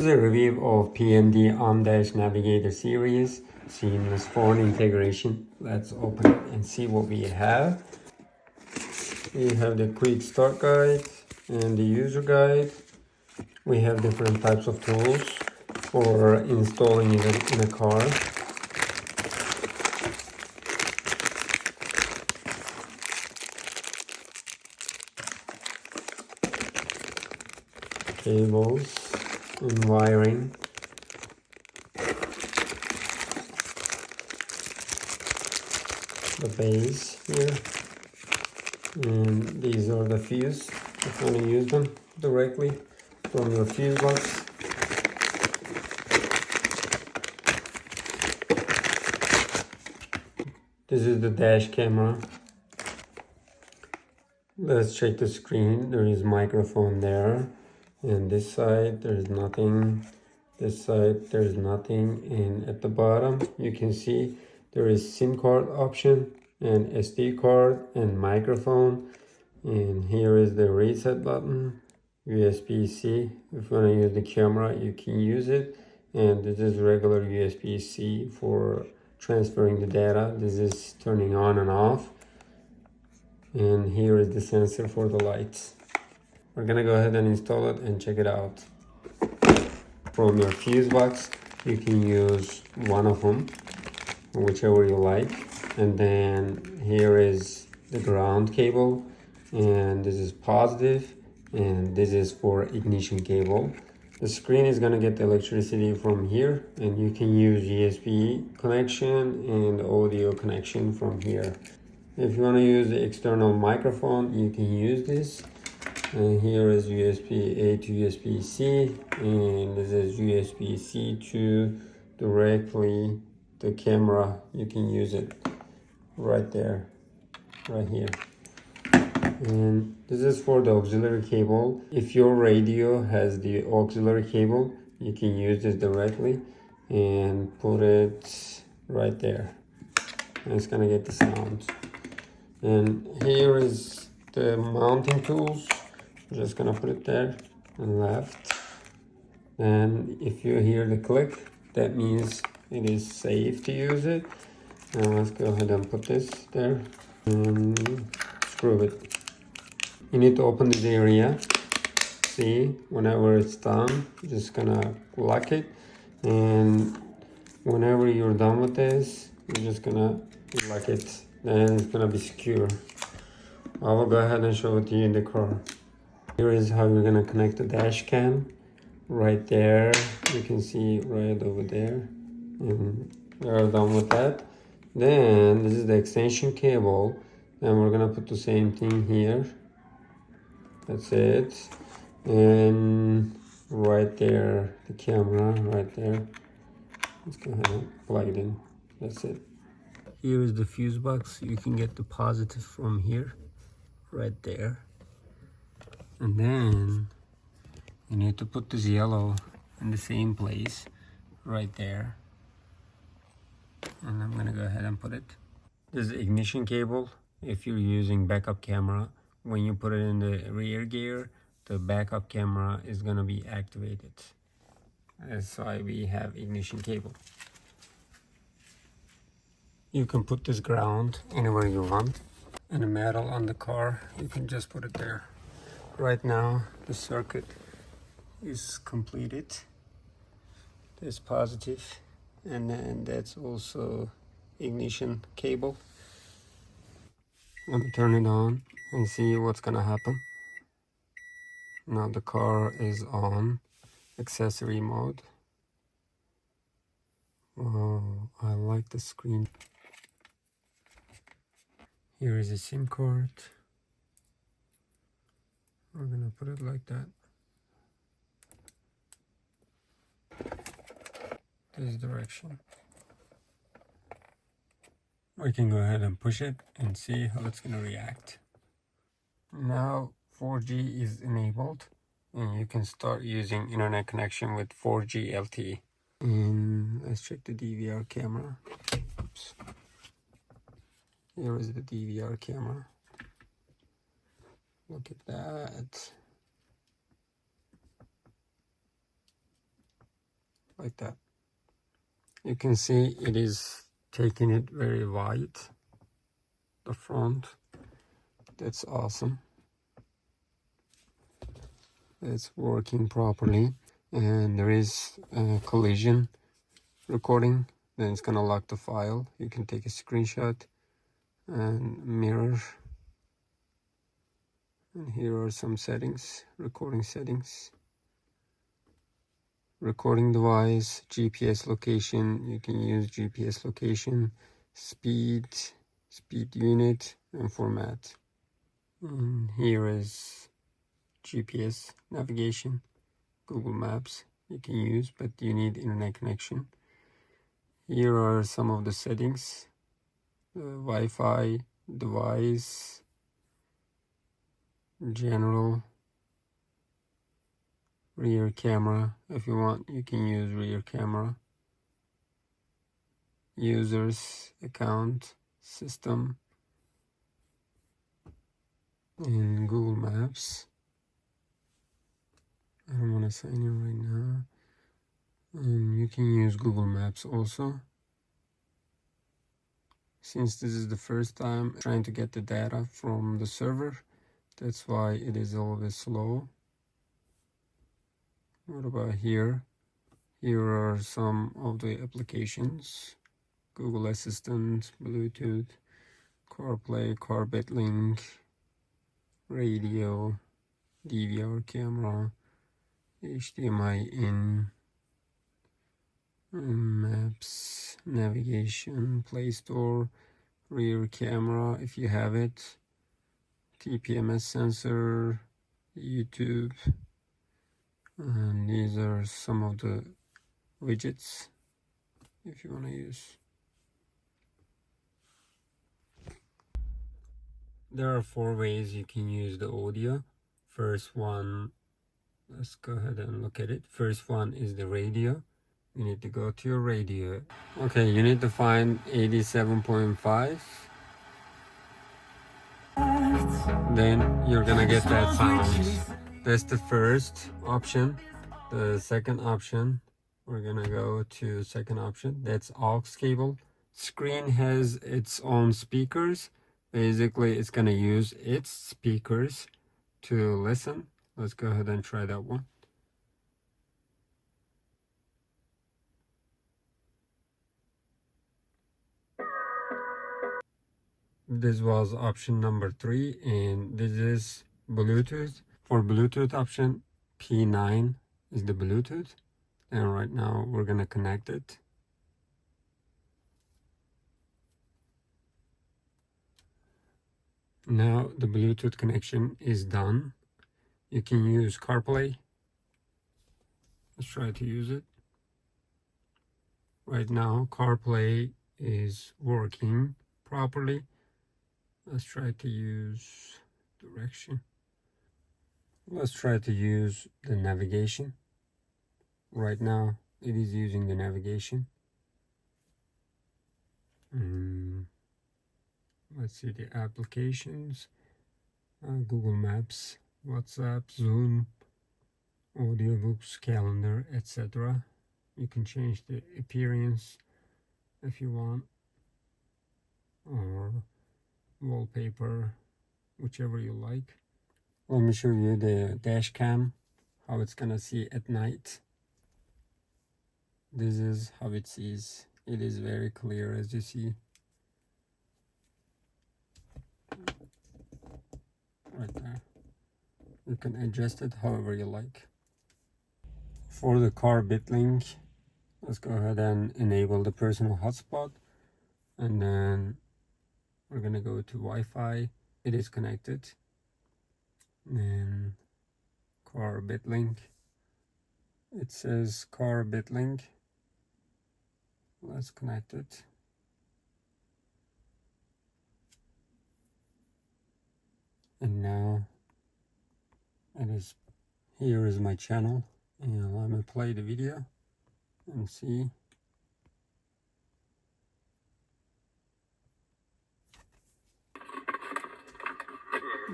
This is a review of PND on-dash Navigator series, seamless phone integration. Let's open it and see what we have. We have the quick start guide and the user guide. We have different types of tools for installing it in a car. Cables and wiring. The base here, and these are the fuse if you want to use them directly from your fuse box. This is the dash camera. Let's check the screen. There is microphone there, and this side there's nothing, this side there's nothing, and at the bottom you can see there is SIM card option and SD card and microphone, and here is the reset button, USB-C. If you want to use the camera you can use it, and this is regular USB-C for transferring the data. This is turning on and off, and here is the sensor for the lights. We're gonna go ahead and install it and check it out. From your fuse box you can use one of them, whichever you like, and then here is the ground cable, and this is positive, and this is for ignition cable. The screen is gonna get the electricity from here, and you can use USB connection and audio connection from here. If you want to use the external microphone you can use this, and here is USB-A to USB-C, and this is USB-C to directly the camera. You can use it right there, right here. And this is for the auxiliary cable. If your radio has the auxiliary cable you can use this directly and put it right there, and it's gonna get the sound. And here is the mounting tools. I'm just gonna put it there and left, and if you hear the click that means it is safe to use it. Now let's go ahead and put this there and screw it. You need to open this area. See, whenever it's done, you're just gonna lock it, and whenever you're done with this, you're just gonna lock it. Then it's gonna be secure. I will go ahead and show it to you in the car. Here is how you're gonna connect the dash cam. Right there, you can see right over there. And we are done with that. Then this is the extension cable, and we're gonna put the same thing here. That's it. And right there, the camera right there. Let's go ahead and plug it in. That's it. Here is the fuse box. You can get the positive from here, right there. And then you need to put this yellow in the same place, right there. And I'm gonna go ahead and put it. This is ignition cable. If you're using backup camera, when you put it in the rear gear, the backup camera is gonna be activated. That's why we have ignition cable. You can put this ground anywhere you want. And the metal on the car, you can just put it there. Right now, the circuit is completed. That's positive, and then that's also ignition cable. Let me turn it on and see what's gonna happen. Now the car is on accessory mode. Oh, I like the screen. Here is a SIM card. We're gonna put it like that. This direction. We can go ahead and push it and see how it's gonna react. Now 4G is enabled, and you can start using internet connection with 4G LTE. And let's check the DVR camera. Oops. Here is the DVR camera. Look at that. like that. You can see it is taking it very wide, the front. That's awesome. It's working properly, and there is a collision recording. Then it's gonna lock the file. You can take a screenshot and mirror. And here are some settings, recording settings. Recording device, GPS location. You can use GPS location, speed unit, and format. And here is GPS navigation, Google Maps you can use, but you need internet connection. Here are some of the settings, Wi-Fi, device, general, rear camera. If you want, you can use rear camera, users, account, system, and Google Maps. I don't want to sign in right now. And you can use Google Maps also. Since this is the first time trying to get the data from the server, that's why it is always slow. What about here? Here are some of the applications: Google Assistant, Bluetooth, Carplay, Link, radio, DVR camera, HDMI in, maps, navigation, Play Store, rear camera if you have it, TPMS sensor, YouTube, and these are some of the widgets if you want to use. There are 4 ways you can use the audio. First one, let's go ahead and look at it. First one is the radio. You need to go to your radio. Okay, you need to find 87.5. Then you're gonna get that sound. That's the first option. The second option, we're gonna go to second option. That's aux cable. Screen has its own speakers. Basically, it's gonna use its speakers to listen. Let's go ahead and try that one. This was option number 3, and this is Bluetooth. For Bluetooth option, P9 is the Bluetooth, and right now we're gonna connect it. Now the Bluetooth connection is done. You can use Carplay. Let's try to use it. Right now Carplay is working properly. Let's try to use direction. Let's try to use the navigation. Right now it is using the navigation. Let's see the applications, Google Maps, WhatsApp, Zoom, audiobooks, calendar, etc. You can change the appearance if you want, or wallpaper, whichever you like. Let me show you the dash cam, how it's gonna see at night. This is how it sees. It is very clear, as you see. Right there. You can adjust it however you like. For the car BitLink, let's go ahead and enable the personal hotspot, and then we're gonna go to Wi-Fi. It is connected. And car BitLink. It says car BitLink. Let's connect it. And now it is, here is my channel, and let me play the video and see.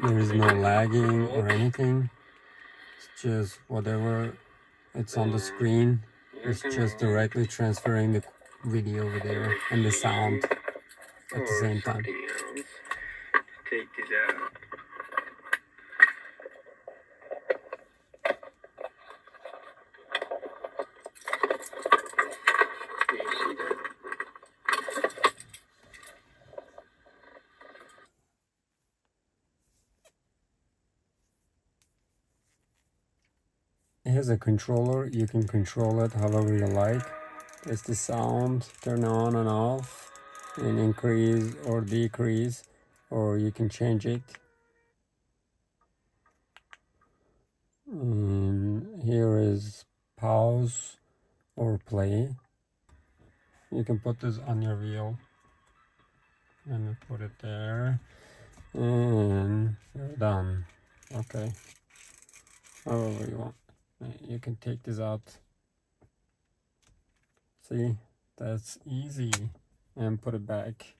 There is no lagging or anything. It's just whatever it's on the screen, It's just directly transferring the video over there and the sound at the same time. Take this out. It has a controller. You can control it however you like. There's the sound, turn on and off, and increase or decrease, or you can change it. And here is pause or play. You can put this on your wheel. Let me put it there. And you're done. Okay. However you want. You can take this out. See, that's easy. And put it back.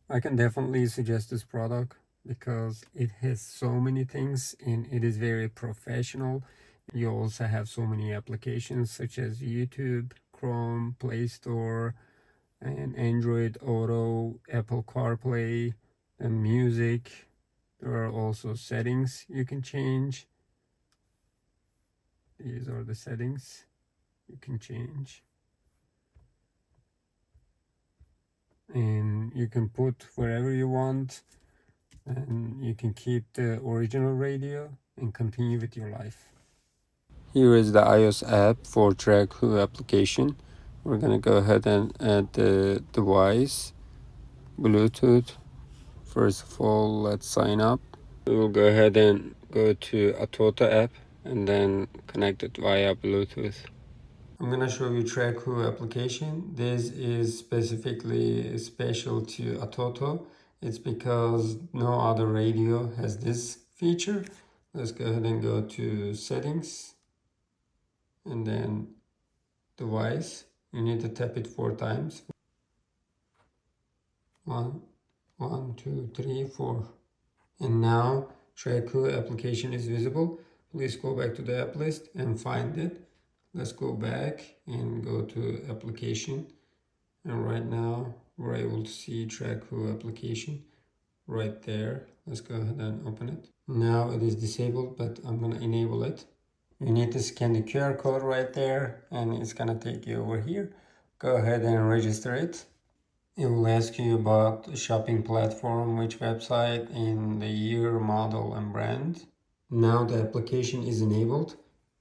I can definitely suggest this product because it has so many things and it is very professional. You also have so many applications such as YouTube, Chrome, Play Store, and Android Auto, Apple Carplay, and music. There are also settings you can change. These are the settings you can change. And you can put wherever you want, and you can keep the original radio and continue with your life. Here is the iOS app for TrackHU application. We're gonna go ahead and add the device, Bluetooth. First of all, let's sign up. We'll go ahead and go to Atoto app and then connect it via Bluetooth. I'm gonna show you TrackHU application. This is specifically special to Atoto. It's because no other radio has this feature. Let's go ahead and go to settings and then device. You need to tap it 4 times. 1, 1, 2, 3, 4. And now TrackHU application is visible. Please go back to the app list and find it. Let's go back and go to application. And right now we're able to see TrackHU application right there. Let's go ahead and open it. Now it is disabled, but I'm gonna enable it. You need to scan the QR code right there and it's gonna take you over here. Go ahead and register it. It will ask you about the shopping platform, which website, and the year, model, and brand. Now the application is enabled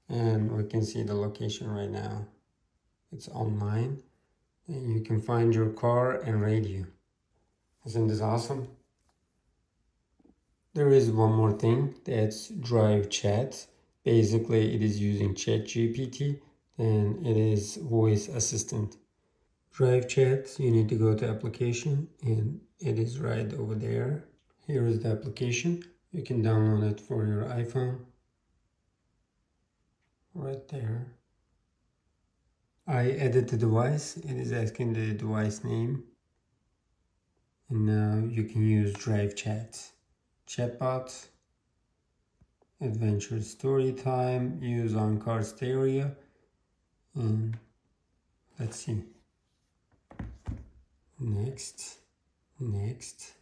and we can see the location right now. It's online and you can find your car and radio. Isn't this awesome? There is one more thing, that's DriveChat. Basically it is using ChatGPT and it is voice assistant. DriveChat, you need to go to application and it is right over there. Here is the application. You can download it for your iPhone. Right there. I added the device. It is asking the device name. And now you can use DriveChat. Chatbot. Adventure story time. Use on car stereo. And let's see. Next. Next.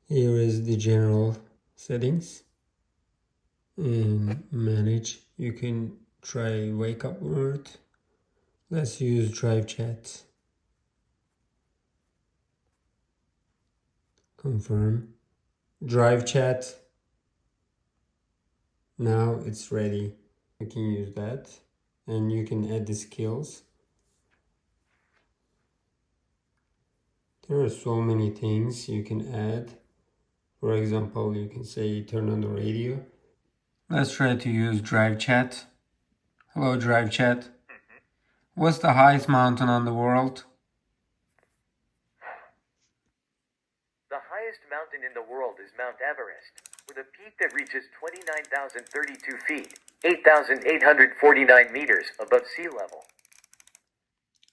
Here is the general settings. And manage. You can try wake up mode. Let's use DriveChat. Confirm. DriveChat. Now it's ready. You can use that and you can add the skills. There are so many things you can add. For example, you can say turn on the radio. Let's try to use DriveChat. Hello DriveChat. What's the highest mountain on the world? The highest mountain in the world is Mount Everest, with a peak that reaches 29,032 feet, 8,849 meters above sea level.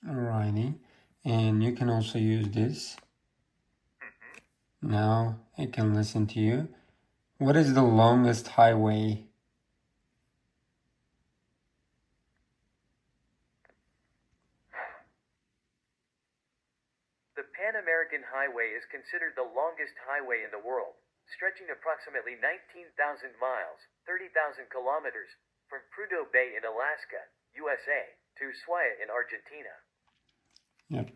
Alrighty, and you can also use this. Now it can listen to you. What is the longest highway? The Pan American Highway is considered the longest highway in the world, stretching approximately 19,000 miles, 30,000 kilometers, from Prudhoe Bay in Alaska, USA, to Ushuaia in Argentina. Yep.